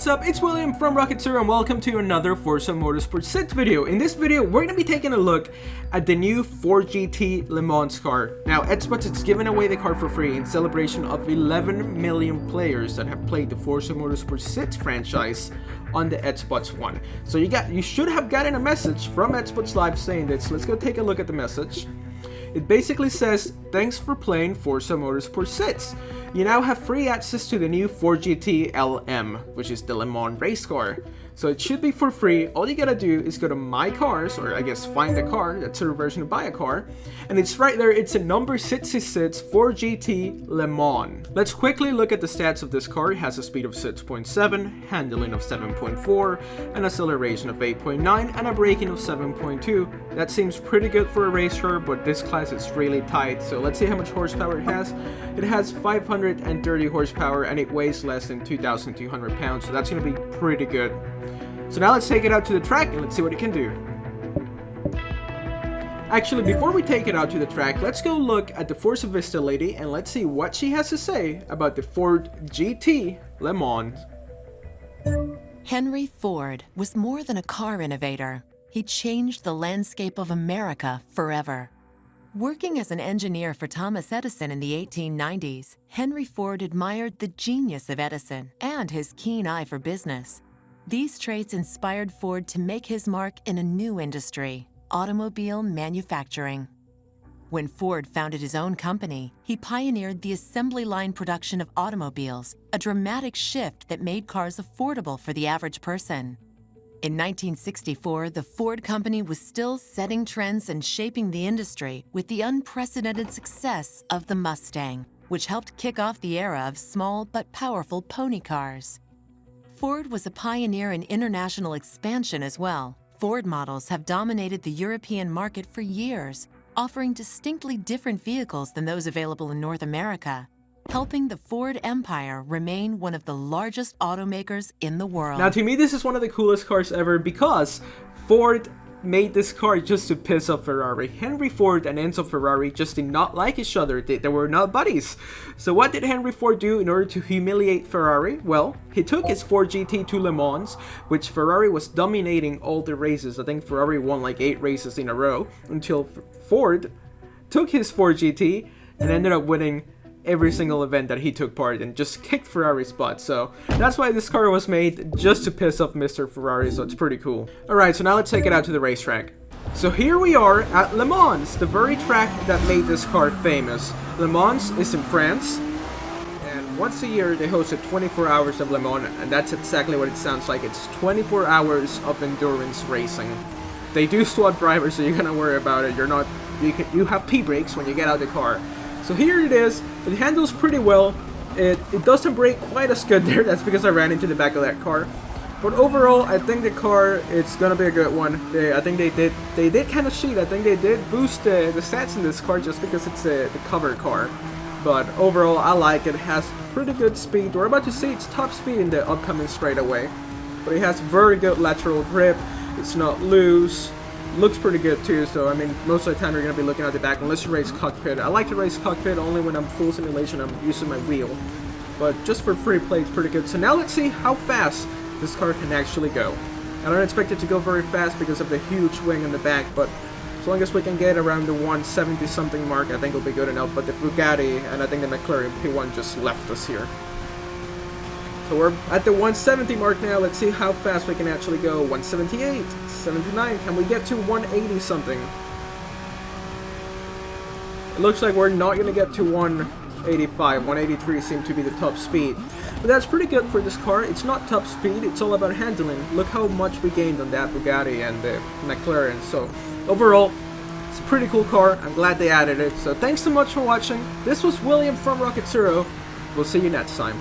What's up, it's William from Rocket Zero and welcome to another Forza Motorsport 6 video. In this video, we're going to be taking a look at the new Ford GT Le Mans car. Now, Xbox is giving away the car for free in celebration of 11 million players that have played the Forza Motorsport 6 franchise on the Xbox One. So you should have gotten a message from Xbox Live saying this. Let's go take a look at the message. It basically says, thanks for playing Forza Motorsport 6. You now have free access to the new Ford GT LM, which is the Le Mans race car. So it should be for free. All you gotta do is go to My Cars, or I guess find a car, that's a version of Buy a Car. And it's right there, it's a number 66 Ford GT Le Mans. Let's quickly look at the stats of this car. It has a speed of 6.7, handling of 7.4, an acceleration of 8.9, and a braking of 7.2. That seems pretty good for a race car, but this class is really tight. So let's see how much horsepower it has. It has 530 horsepower and it weighs less than 2,200 pounds, so that's gonna be pretty good. So now let's take it out to the track and let's see what it can do. Actually, before we take it out to the track, let's go look at the Forza Vista lady and let's see what she has to say about the Ford GT Le Mans. Henry Ford was more than a car innovator. He changed the landscape of America forever. Working as an engineer for Thomas Edison in the 1890s, Henry Ford admired the genius of Edison and his keen eye for business. These traits inspired Ford to make his mark in a new industry, automobile manufacturing. When Ford founded his own company, he pioneered the assembly line production of automobiles, a dramatic shift that made cars affordable for the average person. In 1964, the Ford company was still setting trends and shaping the industry with the unprecedented success of the Mustang, which helped kick off the era of small but powerful pony cars. Ford was a pioneer in international expansion as well. Ford models have dominated the European market for years, offering distinctly different vehicles than those available in North America, helping the Ford empire remain one of the largest automakers in the world. Now, to me, this is one of the coolest cars ever because Ford made this car just to piss off Ferrari. Henry Ford and Enzo Ferrari just did not like each other. They were not buddies. So what did Henry Ford do in order to humiliate Ferrari? Well, he took his Ford GT to Le Mans, which Ferrari was dominating all the races. I think Ferrari won like 8 races in a row until Ford took his Ford GT and ended up winning every single event that he took part in, just kicked Ferrari's butt. So that's why this car was made, just to piss off Mr. Ferrari, so it's pretty cool. Alright, so now let's take it out to the racetrack. So here we are at Le Mans, the very track that made this car famous. Le Mans is in France, and once a year they host 24 hours of Le Mans, and that's exactly what it sounds like. It's 24 hours of endurance racing. They do swap drivers, so you're gonna worry about it. You have P-brakes when you get out of the car. So here it is. It handles pretty well. It doesn't brake quite as good there. That's because I ran into the back of that car. But overall, I think the car, it's gonna be a good one. I think they did kind of cheat. I think they did boost the stats in this car just because it's the cover car. But overall, I like it. It has pretty good speed. We're about to see its top speed in the upcoming straightaway. But it has very good lateral grip. It's not loose. Looks pretty good too, so I mean, most of the time you're going to be looking at the back unless you race cockpit. I like to race cockpit only when I'm full simulation, I'm using my wheel. But just for free play, it's pretty good. So now let's see how fast this car can actually go. I don't expect it to go very fast because of the huge wing in the back, but as long as we can get around the 170 something mark, I think it'll be good enough. But the Bugatti and I think the McLaren P1 just left us here. So we're at the 170 mark now. Let's see how fast we can actually go. 178, 79. Can we get to 180 something? It looks like we're not going to get to 185. 183 seemed to be the top speed. But that's pretty good for this car. It's not top speed. It's all about handling. Look how much we gained on that Bugatti and the McLaren. So overall, it's a pretty cool car. I'm glad they added it. So thanks so much for watching. This was William from Rocket Zero. We'll see you next time.